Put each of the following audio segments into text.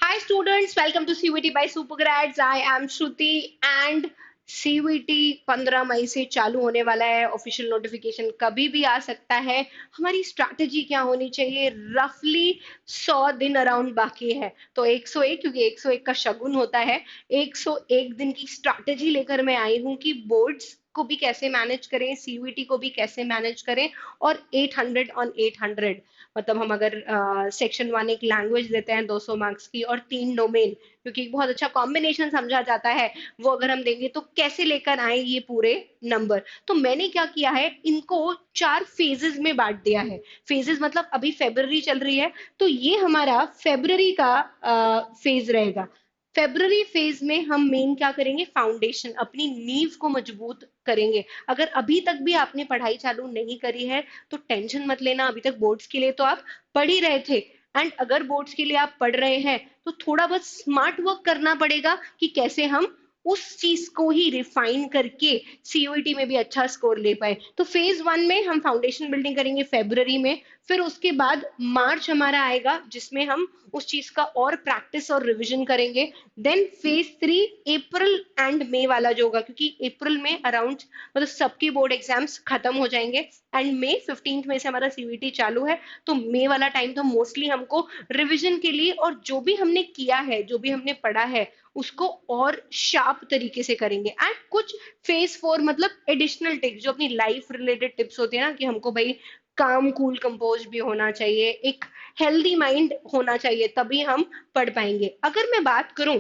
Hi students, welcome to CVT by Supergrads. I am Shruti and CVT 15 मई से चालू होने वाला है। ऑफिशियल नोटिफिकेशन कभी भी आ सकता है। हमारी स्ट्रैटेजी क्या होनी चाहिए? रफली 100 दिन अराउंड बाकी है, तो 101, क्योंकि 101 का शगुन होता है। 101 दिन की स्ट्रैटेजी लेकर मैं आई हूँ कि बोर्ड्स को भी कैसे मैनेज करें, सीवीटी को भी कैसे मैनेज करें, और 800 ऑन 800। मतलब हम अगर सेक्शन वन एक लैंग्वेज देते हैं 200 मार्क्स की, और 3 डोमेन, क्योंकि एक बहुत अच्छा कॉम्बिनेशन समझा जाता है, वो अगर हम देंगे तो कैसे लेकर आए ये पूरे नंबर। तो मैंने क्या किया है, इनको 4 फेजेस में बांट दिया है। फेजेस मतलब अभी फेब्रवरी चल रही है, तो ये हमारा फेब्रवरी का फेज रहेगा। फेब्रवरी फेज में हम मेन क्या करेंगे, फाउंडेशन, अपनी नींव को मजबूत करेंगे। अगर अभी तक भी आपने पढ़ाई चालू नहीं करी है तो टेंशन मत लेना, अभी तक बोर्ड्स के लिए तो आप पढ़ ही रहे थे। एंड अगर बोर्ड्स के लिए आप पढ़ रहे हैं तो थोड़ा बहुत स्मार्ट वर्क करना पड़ेगा कि कैसे हम उस चीज को ही रिफाइन करके सीयूईटी में भी अच्छा स्कोर ले पाए। तो फेज वन में हम फाउंडेशन बिल्डिंग करेंगे फेब्रवरी में। फिर उसके बाद मार्च हमारा आएगा जिसमें हम उस चीज का और प्रैक्टिस और रिवीजन करेंगे। Then phase three April and May वाला जो होगा, क्योंकि अप्रैल में अराउंड मतलब सबके बोर्ड एग्जाम्स खत्म हो जाएंगे। एंड मई 15 में से हमारा सीवीटी चालू है, तो मई वाला टाइम तो मोस्टली हमको रिवीजन के लिए, और जो भी हमने किया है, जो भी हमने पढ़ा है, उसको और शार्प तरीके से करेंगे। एंड कुछ फेज फोर मतलब एडिशनल टिप्स, जो अपनी लाइफ रिलेटेड टिप्स होती है ना, कि हमको भाई काम कूल कंपोज भी होना चाहिए, एक हेल्दी माइंड होना चाहिए, तभी हम पढ़ पाएंगे। अगर मैं बात करूं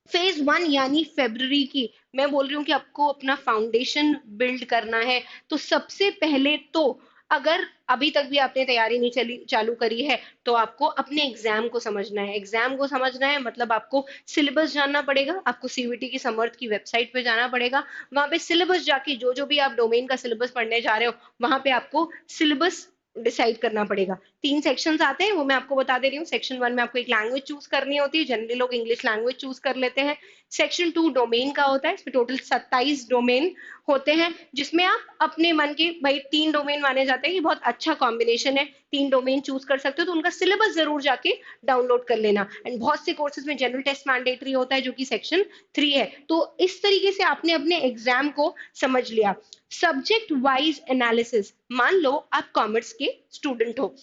फेज वन यानी फेब्रवरी की, मैं बोल रही हूँ कि आपको अपना फाउंडेशन बिल्ड करना है। तो सबसे पहले तो, अगर अभी तक भी आपने तैयारी नहीं चली चालू करी है, तो आपको अपने एग्जाम को समझना है। एग्जाम को समझना है मतलब आपको सिलेबस जानना पड़ेगा। आपको सीवीटी की समर्थ की वेबसाइट पे जाना पड़ेगा। वहां पे सिलेबस जाके जो जो भी आप डोमेन का सिलेबस पढ़ने जा रहे हो, वहां पे आपको सिलेबस डिसाइड करना पड़ेगा। 3 सेक्शंस आते हैं, वो मैं आपको बता दे रही हूँ। सेक्शन वन में आपको एक लैंग्वेज चूज करनी होती है, जनरली लोग इंग्लिश लैंग्वेज चूज कर लेते हैं। सेक्शन टू डोमेन का होता है, इसमें टोटल 27 डोमेन होते हैं, जिसमें आप अपने मन के भाई 3 डोमेन माने जाते हैं, ये बहुत अच्छा कॉम्बिनेशन है। 3 डोमेन चूज कर सकते हो, तो उनका सिलेबस जरूर जाके डाउनलोड कर लेना। एंड बहुत से कोर्सेज में जनरल टेस्ट मैंडेटरी होता है, जो कि सेक्शन थ्री है। तो इस तरीके से आपने अपने एग्जाम को समझ लिया। सब्जेक्ट वाइज एनालिसिस, मान लो आप कॉमर्स के स्टूडेंट हो,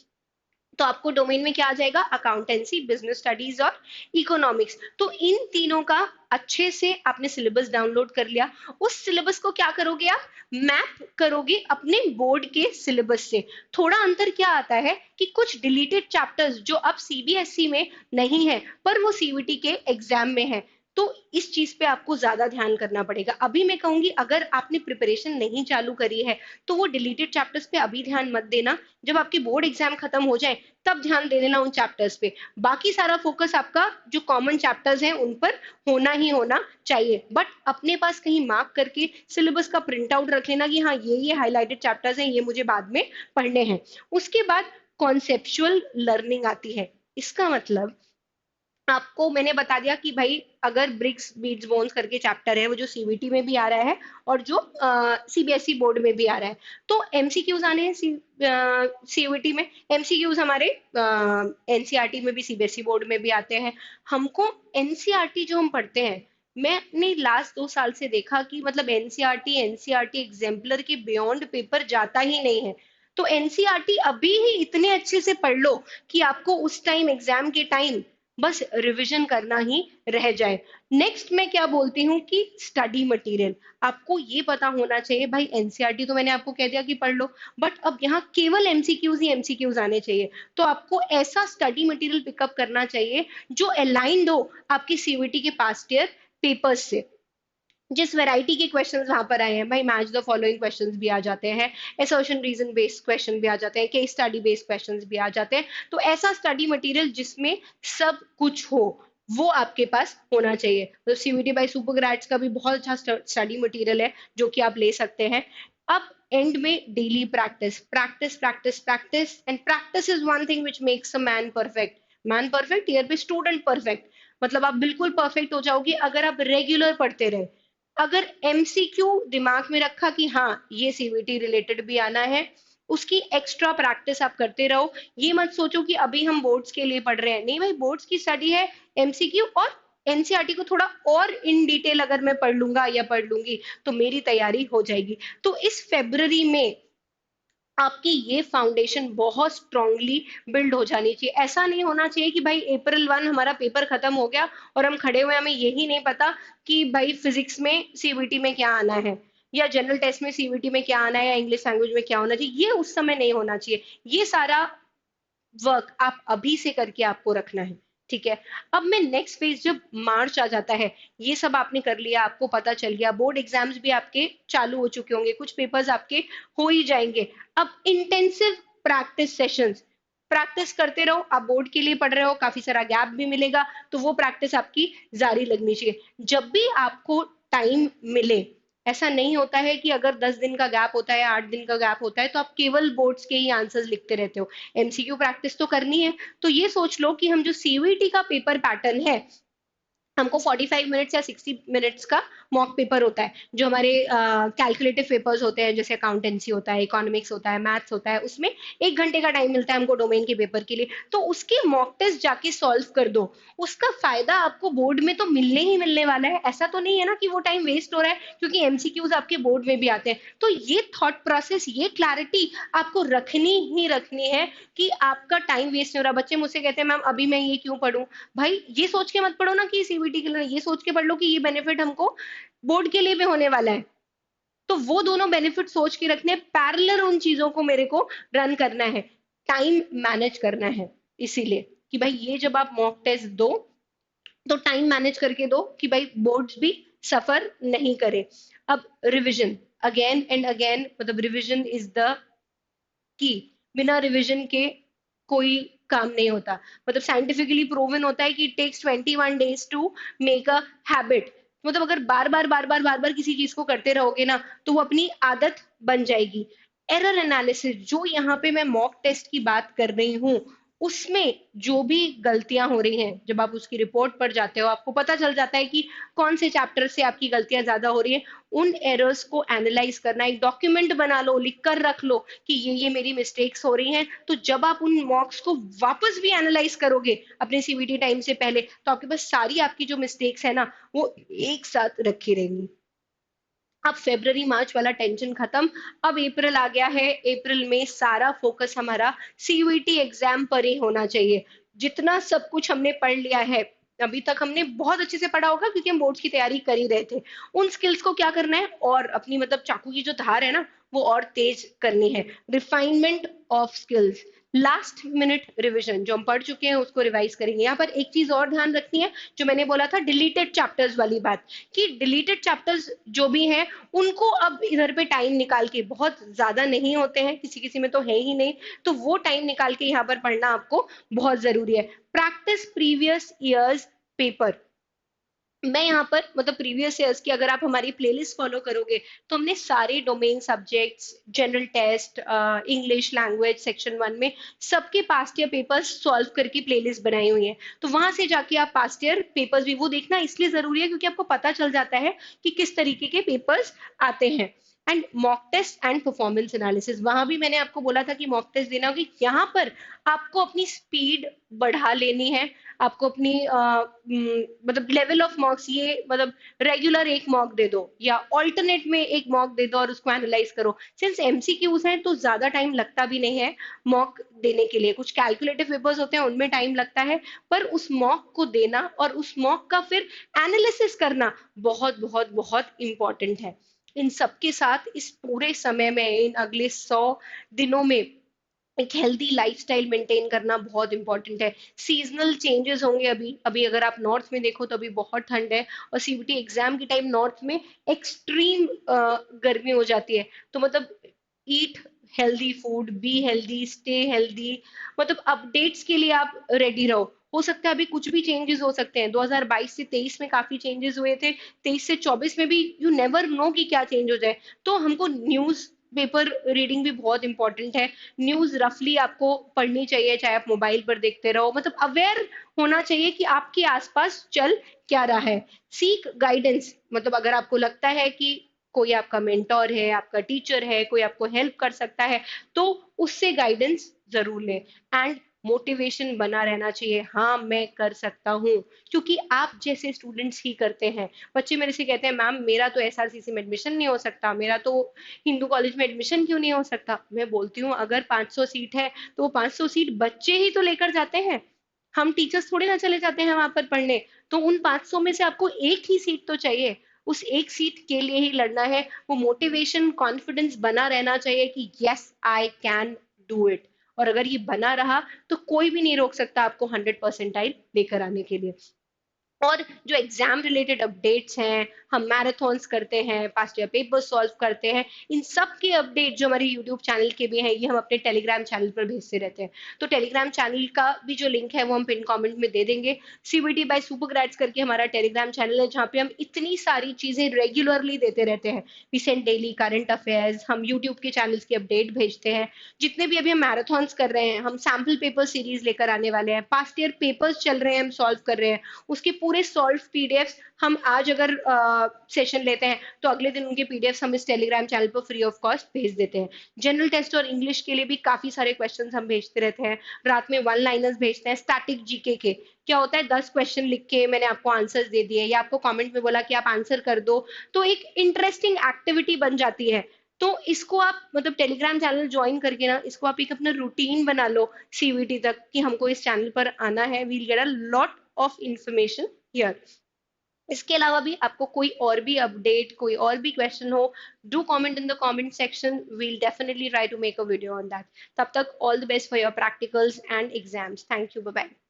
तो आपको डोमेन में क्या आ जाएगा, अकाउंटेंसी, बिजनेस स्टडीज और इकोनॉमिक्स। तो इन तीनों का अच्छे से आपने सिलेबस डाउनलोड कर लिया। उस सिलेबस को क्या करोगे, आप मैप करोगे अपने बोर्ड के सिलेबस से। थोड़ा अंतर क्या आता है कि कुछ डिलीटेड चैप्टर्स जो अब सीबीएसई में नहीं है, पर वो सीवीटी के एग्जाम में है, तो इस चीज पे आपको ज्यादा ध्यान करना पड़ेगा। अभी मैं कहूंगी अगर आपने प्रिपरेशन नहीं चालू करी है, तो वो डिलीटेड चैप्टर्स पे अभी ध्यान मत देना। जब आपके बोर्ड एग्जाम खत्म हो जाए तब ध्यान दे देना उन चैप्टर्स पे। बाकी सारा फोकस आपका जो कॉमन चैप्टर्स हैं उन पर होना ही होना चाहिए। बट अपने पास कहीं मार्क करके सिलेबस का प्रिंट आउट रख लेना कि हाँ ये हाईलाइटेड चैप्टर्स हैं, ये मुझे बाद में पढ़ने हैं। उसके बाद कॉन्सेप्चुअल लर्निंग आती है। इसका मतलब आपको मैंने बता दिया कि भाई अगर ब्रिक्स बीट्स बोन्स करके चैप्टर है, वो जो सीबीटी में भी आ रहा है और जो सीबीएसई बोर्ड में भी आ रहा है, तो एमसीक्यूज आने हैं सीयूईटी में। एमसीक्यूज हमारे एनसीईआरटी में भी, सीबीएसई बोर्ड में भी आते हैं। हमको एनसीईआरटी जो हम पढ़ते हैं, मैंने लास्ट 2 साल से देखा कि मतलब एनसीईआरटी एग्जाम्पलर के बियॉन्ड पेपर जाता ही नहीं है। तो एनसीईआरटी अभी ही इतने अच्छे से पढ़ लो कि आपको उस टाइम एग्जाम के टाइम बस रिवीजन करना ही रह जाए। नेक्स्ट मैं क्या बोलती हूँ कि स्टडी मटेरियल, आपको ये पता होना चाहिए। भाई एनसीईआरटी तो मैंने आपको कह दिया कि पढ़ लो, बट अब यहाँ केवल एमसीक्यूज ही एमसीक्यूज आने चाहिए। तो आपको ऐसा स्टडी मटेरियल पिकअप करना चाहिए जो अलाइंड हो आपके सीवीटी के पास्ट ईयर पेपर्स से। जिस वैरायटी के क्वेश्चंस वहां पर आए हैं, भाई मैच द फॉलोइंग क्वेश्चंस भी आ जाते हैं, असर्शन रीजन बेस्ड क्वेश्चन भी आ जाते हैं, केस स्टडी बेस्ड क्वेश्चंस भी आ जाते हैं। तो ऐसा स्टडी मटेरियल जिसमें सब कुछ हो, वो आपके पास होना चाहिए। तो सीवीटी बाय सुपरग्रेड्स का भी बहुत अच्छा स्टडी मटेरियल है जो कि आप ले सकते हैं। अब एंड में daily practice practice practice practice, and practice is one thing which makes a man perfect. Man perfect, year पे स्टूडेंट परफेक्ट। मतलब आप बिल्कुल परफेक्ट हो जाओगे अगर आप रेगुलर पढ़ते रहे। अगर एमसीक्यू दिमाग में रखा कि हाँ ये सीवीटी रिलेटेड भी आना है, उसकी एक्स्ट्रा प्रैक्टिस आप करते रहो। ये मत सोचो कि अभी हम बोर्ड्स के लिए पढ़ रहे हैं, नहीं भाई, बोर्ड्स की स्टडी है, एमसीक्यू और एनसीईआरटी को थोड़ा और इन डिटेल अगर मैं पढ़ लूंगा या पढ़ लूंगी तो मेरी तैयारी हो जाएगी। तो इस फेब्रवरी में आपकी ये फाउंडेशन बहुत स्ट्रांगली बिल्ड हो जानी चाहिए। ऐसा नहीं होना चाहिए कि भाई April 1 हमारा पेपर खत्म हो गया और हम खड़े हुए, हमें यही नहीं पता कि भाई फिजिक्स में सीबीटी में क्या आना है, या जनरल टेस्ट में सीबीटी में क्या आना है, या इंग्लिश लैंग्वेज में क्या होना चाहिए। ये उस समय नहीं होना चाहिए। ये सारा वर्क आप अभी से करके आपको रखना है। ठीक है। अब मैं नेक्स्ट फेज, जब मार्च आ जाता है, ये सब आपने कर लिया, आपको पता चल गया, बोर्ड एग्जाम्स भी आपके चालू हो चुके होंगे, कुछ पेपर्स आपके हो ही जाएंगे। अब इंटेंसिव प्रैक्टिस सेशंस, प्रैक्टिस करते रहो। आप बोर्ड के लिए पढ़ रहे हो, काफी सारा गैप भी मिलेगा, तो वो प्रैक्टिस आपकी जारी लगनी चाहिए जब भी आपको टाइम मिले। ऐसा नहीं होता है कि अगर 10 दिन का गैप होता है, 8 दिन का गैप होता है, तो आप केवल बोर्ड्स के ही आंसर्स लिखते रहते हो। एमसीक्यू प्रैक्टिस तो करनी है। तो ये सोच लो कि हम जो सीयूईटी का पेपर पैटर्न है, हमको 45 मिनट्स या 60 मिनट्स का मॉक पेपर होता है, जो हमारे कैलकुलेटिव पेपर्स होते हैं, जैसे अकाउंटेंसी होता है, इकोनॉमिक्स होता है, मैथ्स होता है, उसमें 1 घंटे का टाइम मिलता है हमको डोमेन के पेपर के लिए। तो उसके मॉक टेस्ट जाके सॉल्व कर दो, उसका फायदा आपको बोर्ड में तो मिलने ही मिलने वाला है। ऐसा तो नहीं है ना कि वो टाइम वेस्ट हो रहा है, क्योंकि एमसीक्यूज आपके बोर्ड में भी आते हैं। तो ये थॉट प्रोसेस, ये क्लैरिटी आपको रखनी ही रखनी है कि आपका टाइम वेस्ट नहीं हो रहा। बच्चे मुझसे कहते हैं मैम अभी मैं ये क्यों पढूं? भाई ये सोच के मत पढ़ो ना कि सीबीटी के लिए, ये सोच के पढ़ लो कि ये बेनिफिट हमको बोर्ड के लिए भी होने वाला है। तो वो दोनों बेनिफिट सोच के रखने, पैरेलल उन चीजों को मेरे को रन करना है, टाइम मैनेज करना है। इसीलिए कि भाई ये जब आप मॉक टेस्ट दो, तो टाइम मैनेज करके दो कि भाई बोर्ड्स भी सफर नहीं करे। अब रिवीजन, अगेन एंड अगेन, मतलब रिवीजन इज द की, बिना रिवीजन के कोई काम नहीं होता। मतलब साइंटिफिकली प्रूवन होता है कि it takes 21 days to make a habit. मतलब अगर बार बार किसी चीज को करते रहोगे ना, तो वो अपनी आदत बन जाएगी। एरर एनालिसिस, जो यहाँ पे मैं मॉक टेस्ट की बात कर रही हूँ, उसमें जो भी गलतियां हो रही हैं, जब आप उसकी रिपोर्ट पर जाते हो, आपको पता चल जाता है कि कौन से चैप्टर से आपकी गलतियां ज्यादा हो रही है। उन एरर्स को एनालाइज करना, एक डॉक्यूमेंट बना लो, लिख कर रख लो कि ये मेरी मिस्टेक्स हो रही हैं। तो जब आप उन मॉक्स को वापस भी एनालाइज करोगे अपने सीबीटी टाइम से पहले, तो आपके पास सारी आपकी जो मिस्टेक्स है ना, वो एक साथ रखी रहेंगी। अब फेब्रवरी मार्च वाला टेंशन खत्म। अब अप्रैल आ गया है। अप्रैल में सारा फोकस हमारा सीयूईटी एग्जाम पर ही होना चाहिए। जितना सब कुछ हमने पढ़ लिया है अभी तक, हमने बहुत अच्छे से पढ़ा होगा क्योंकि हम बोर्ड्स की तैयारी कर ही रहे थे। उन स्किल्स को क्या करना है, और अपनी मतलब चाकू की जो धार है ना, वो और तेज करनी है। Refinement of skills, last minute revision, जो हम पढ़ चुके हैं उसको रिवाइज करेंगे। यहाँ पर एक चीज और ध्यान रखनी है, जो मैंने बोला था डिलीटेड चैप्टर्स वाली बात, कि डिलीटेड चैप्टर्स जो भी हैं, उनको अब इधर पे टाइम निकाल के, बहुत ज्यादा नहीं होते हैं, किसी किसी में तो है ही नहीं, तो वो टाइम निकाल के यहाँ पर पढ़ना आपको बहुत जरूरी है। Practice previous years paper. मैं यहाँ पर मतलब प्रीवियस ईयर्स की, अगर आप हमारी प्लेलिस्ट फॉलो करोगे, तो हमने सारे domain subjects, general test, English language section 1 में सबके पास्ट ईयर पेपर्स सॉल्व करके प्लेलिस्ट बनाई हुई है। तो वहां से जाके आप पास्ट ईयर पेपर्स भी, वो देखना इसलिए जरूरी है क्योंकि आपको पता चल जाता है कि किस तरीके के पेपर्स आते हैं। And mock test and performance analysis, वहां भी मैंने आपको बोला था कि मॉक टेस्ट देना होगी। यहाँ पर आपको अपनी स्पीड बढ़ा लेनी है, आपको अपनी मतलब लेवल ऑफ मॉक्स, ये मतलब रेगुलर एक मॉक दे दो या ऑल्टरनेट में एक मॉक दे दो और उसको एनालाइज करो। सिंस एमसीक्यूज हैं तो ज्यादा टाइम लगता भी नहीं है मॉक देने के लिए। कुछ कैलकुलेटिव पेपर्स होते हैं उनमें टाइम लगता है, पर उस मॉक को देना और उस मॉक का फिर एनालिसिस करना बहुत बहुत बहुत इंपॉर्टेंट है। इन सबके साथ इस पूरे समय में, इन अगले 100 दिनों में, एक हेल्दी लाइफस्टाइल मेंटेन करना बहुत इंपॉर्टेंट है। सीजनल चेंजेस होंगे। अभी अभी अगर आप नॉर्थ में देखो तो अभी बहुत ठंड है, और सीबीटी एग्जाम के टाइम नॉर्थ में एक्सट्रीम गर्मी हो जाती है। तो मतलब eat healthy food, be healthy, stay healthy. मतलब अपडेट्स के लिए आप रेडी रहो। हो सकता है अभी कुछ भी चेंजेस हो सकते हैं, 2022 से 23 में काफी चेंजेस हुए थे, 23 से 24 में भी यू नेवर नो कि क्या चेंज हो जाए। तो हमको न्यूज पेपर रीडिंग भी बहुत इंपॉर्टेंट है। न्यूज रफली आपको पढ़नी चाहिए, चाहे आप मोबाइल पर देखते रहो, मतलब अवेयर होना चाहिए कि आपके आसपास चल क्या रहा है। सीक गाइडेंस, मतलब अगर आपको लगता है कि कोई आपका मेंटोर है, आपका टीचर है, कोई आपको हेल्प कर सकता है, तो उससे गाइडेंस जरूर लें। एंड मोटिवेशन बना रहना चाहिए, हाँ मैं कर सकता हूँ, क्योंकि आप जैसे स्टूडेंट्स ही करते हैं। बच्चे मेरे से कहते हैं मैम मेरा तो एसआरसीसी में एडमिशन नहीं हो सकता, मेरा तो हिंदू कॉलेज में एडमिशन क्यों नहीं हो सकता। मैं बोलती हूँ अगर 500 सीट है तो वो 500 सीट बच्चे ही तो लेकर जाते हैं, हम टीचर्स थोड़ी ना चले जाते हैं वहां पर पढ़ने। तो उन 500 में से आपको एक ही सीट तो चाहिए, उस एक सीट के लिए ही लड़ना है। वो मोटिवेशन कॉन्फिडेंस बना रहना चाहिए कि yes I can do it. और अगर ये बना रहा तो कोई भी नहीं रोक सकता आपको 100% लेकर आने के लिए। और जो एग्जाम रिलेटेड अपडेट्स हैं, हम मैराथन्स करते हैं, पास्ट ईयर पेपर सॉल्व करते हैं, इन सब के अपडेट जो हमारे यूट्यूब चैनल के भी हैं, ये हम अपने टेलीग्राम चैनल पर भेजते रहते हैं। तो टेलीग्राम चैनल का भी जो लिंक है वो हम पिन कमेंट में दे देंगे। सीवीटी बाय सुपर ग्रेड्स करके हमारा टेलीग्राम चैनल है, जहाँ पे हम इतनी सारी चीजें रेगुलरली देते रहते हैं। रिसेंट डेली करंट अफेयर्स, हम यूट्यूब के चैनल्स की अपडेट भेजते हैं। जितने भी अभी हम मैराथन्स कर रहे हैं, हम सैम्पल पेपर सीरीज लेकर आने वाले हैं, पास्ट ईयर पेपर्स चल रहे हैं हम सॉल्व कर रहे हैं, उसके पूरे सॉल्व पीडीएफ्स हम आज अगर सेशन लेते हैं तो अगले दिन उनके पीडीएफ्स हम इस टेलीग्राम चैनल पर फ्री ऑफ कॉस्ट भेज देते हैं। जनरल टेस्ट और इंग्लिश के लिए भी काफी सारे क्वेश्चंस हम भेजते रहते हैं। रात में वन लाइनर्स भेजते हैं स्टैटिक जीके के। क्या होता है, 10 क्वेश्चन लिख के मैंने आपको आंसर्स दे दिए या आपको कमेंट में बोला कि आप आंसर कर दो, तो एक इंटरेस्टिंग एक्टिविटी बन जाती है। तो इसको आप मतलब टेलीग्राम चैनल ज्वाइन करके ना इसको आप एक अपना रूटीन बना लो सीवीटी तक, कि हमको इस चैनल पर आना है, we'll get a lot of information here. इसके अलावा भी आपको कोई और भी अपडेट, कोई और भी क्वेश्चन हो, do comment in the comment section, we'll definitely try to make a video on that. तब तक all the best for your practicals and exams. Thank you, bye bye.